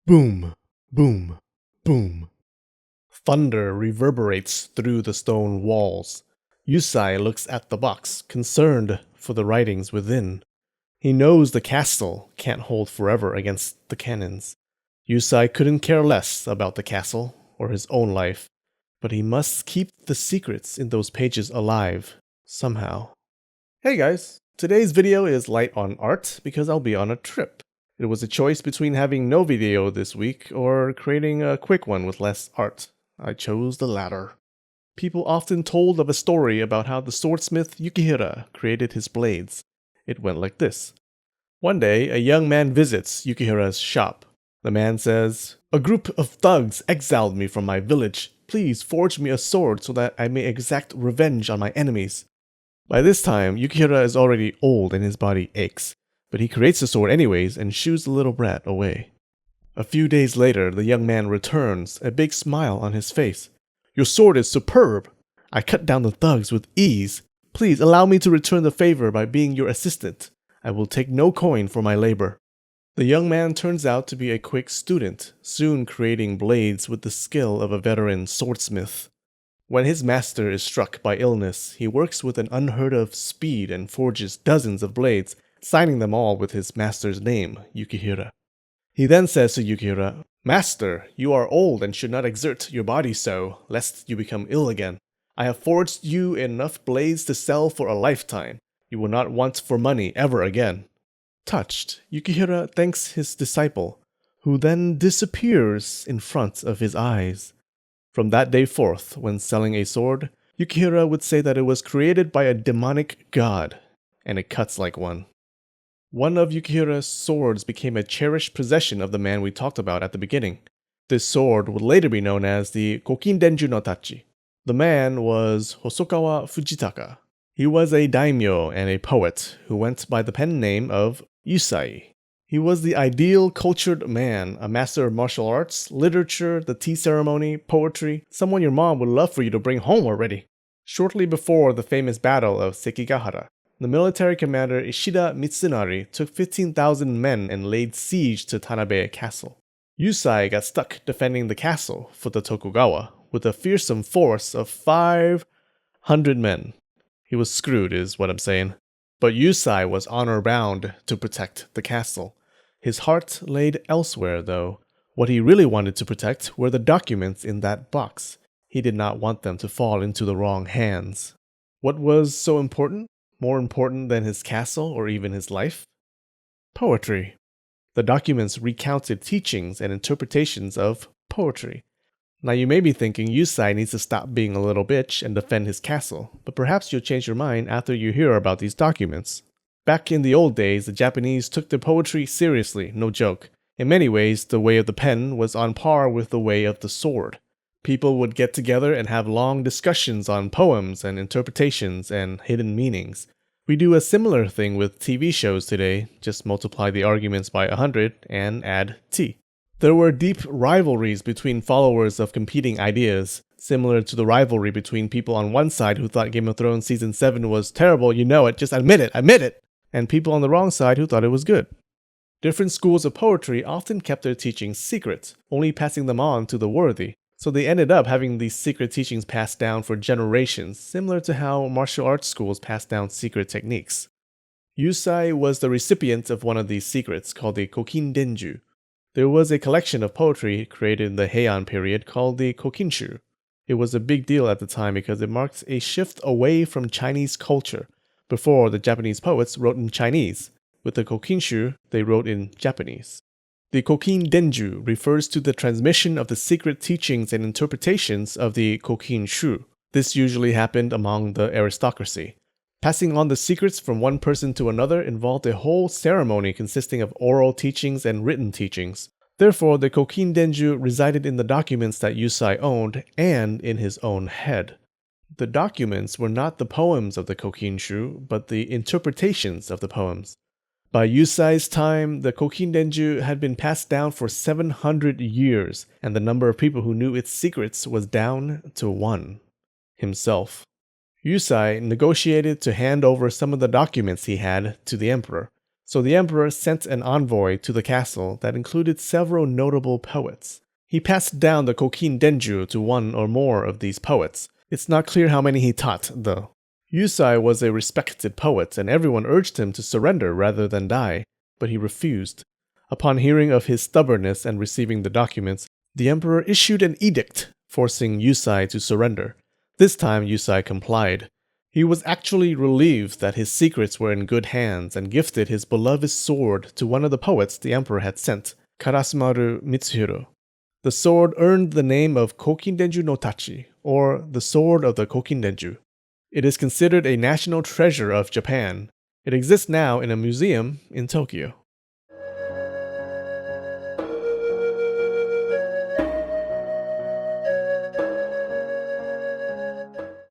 Boom, boom, boom. Thunder reverberates through the stone walls. Yusai looks at the box, concerned for the writings within. He knows the castle can't hold forever against the cannons. Yusai couldn't care less about the castle or his own life, but he must keep the secrets in those pages alive, somehow. Hey guys, today's video is light on art because I'll be on a trip. It was a choice between having no video this week or creating a quick one with less art. I chose the latter. People often told of a story about how the swordsmith Yukihira created his blades. It went like this. One day, a young man visits Yukihira's shop. The man says, "A group of thugs exiled me from my village. Please forge me a sword so that I may exact revenge on my enemies." By this time, Yukihira is already old and his body aches, but he creates the sword anyways and shoos the little brat away. A few days later, the young man returns, a big smile on his face. "Your sword is superb. I cut down the thugs with ease. Please allow me to return the favor by being your assistant. I will take no coin for my labor." The young man turns out to be a quick student, soon creating blades with the skill of a veteran swordsmith. When his master is struck by illness, he works with an unheard of speed and forges dozens of blades, signing them all with his master's name, Yukihira. He then says to Yukihira, "Master, you are old and should not exert your body so, lest you become ill again. I have forged you enough blades to sell for a lifetime. You will not want for money ever again." Touched, Yukihira thanks his disciple, who then disappears in front of his eyes. From that day forth, when selling a sword, Yukihira would say that it was created by a demonic god, and it cuts like one. One of Yukihira's swords became a cherished possession of the man we talked about at the beginning. This sword would later be known as the Kokindenju no Tachi. The man was Hosokawa Fujitaka. He was a daimyo and a poet who went by the pen name of Yusai. He was the ideal cultured man, a master of martial arts, literature, the tea ceremony, poetry, someone your mom would love for you to bring home already. Shortly before the famous battle of Sekigahara, the military commander Ishida Mitsunari took 15,000 men and laid siege to Tanabe Castle. Yusai got stuck defending the castle for the Tokugawa with a fearsome force of 500 men. He was screwed is what I'm saying. But Yusai was honor-bound to protect the castle. His heart laid elsewhere, though. What he really wanted to protect were the documents in that box. He did not want them to fall into the wrong hands. What was so important? More important than his castle or even his life? Poetry. The documents recounted teachings and interpretations of poetry. Now you may be thinking Yusai needs to stop being a little bitch and defend his castle, but perhaps you'll change your mind after you hear about these documents. Back in the old days, the Japanese took their poetry seriously, no joke. In many ways, the way of the pen was on par with the way of the sword. People would get together and have long discussions on poems and interpretations and hidden meanings. We do a similar thing with TV shows today, just multiply the arguments by 100 and add T. There were deep rivalries between followers of competing ideas, similar to the rivalry between people on one side who thought Game of Thrones Season 7 was terrible, you know it, just admit it, and people on the wrong side who thought it was good. Different schools of poetry often kept their teachings secret, only passing them on to the worthy, so they ended up having these secret teachings passed down for generations, similar to how martial arts schools pass down secret techniques. Yusai was the recipient of one of these secrets, called the Kokindenju. There was a collection of poetry created in the Heian period called the Kokinshu. It was a big deal at the time because it marked a shift away from Chinese culture. Before, the Japanese poets wrote in Chinese. With the Kokinshu, they wrote in Japanese. The Kokindenju refers to the transmission of the secret teachings and interpretations of the Kokinshu. This usually happened among the aristocracy. Passing on the secrets from one person to another involved a whole ceremony consisting of oral teachings and written teachings. Therefore, the Kokindenju resided in the documents that Yusai owned and in his own head. The documents were not the poems of the Kokinshu, but the interpretations of the poems. By Yusai's time, the Kokindenju had been passed down for 700 years, and the number of people who knew its secrets was down to one: himself. Yusai negotiated to hand over some of the documents he had to the emperor. So the emperor sent an envoy to the castle that included several notable poets. He passed down the Kokin Denju to one or more of these poets. It's not clear how many he taught, though. Yusai was a respected poet, and everyone urged him to surrender rather than die, but he refused. Upon hearing of his stubbornness and receiving the documents, the emperor issued an edict forcing Yusai to surrender. This time Yusai complied. He was actually relieved that his secrets were in good hands and gifted his beloved sword to one of the poets the emperor had sent, Karasumaru Mitsuhiro. The sword earned the name of Kokindenju no Tachi, or the Sword of the Kokindenju. It is considered a national treasure of Japan. It exists now in a museum in Tokyo.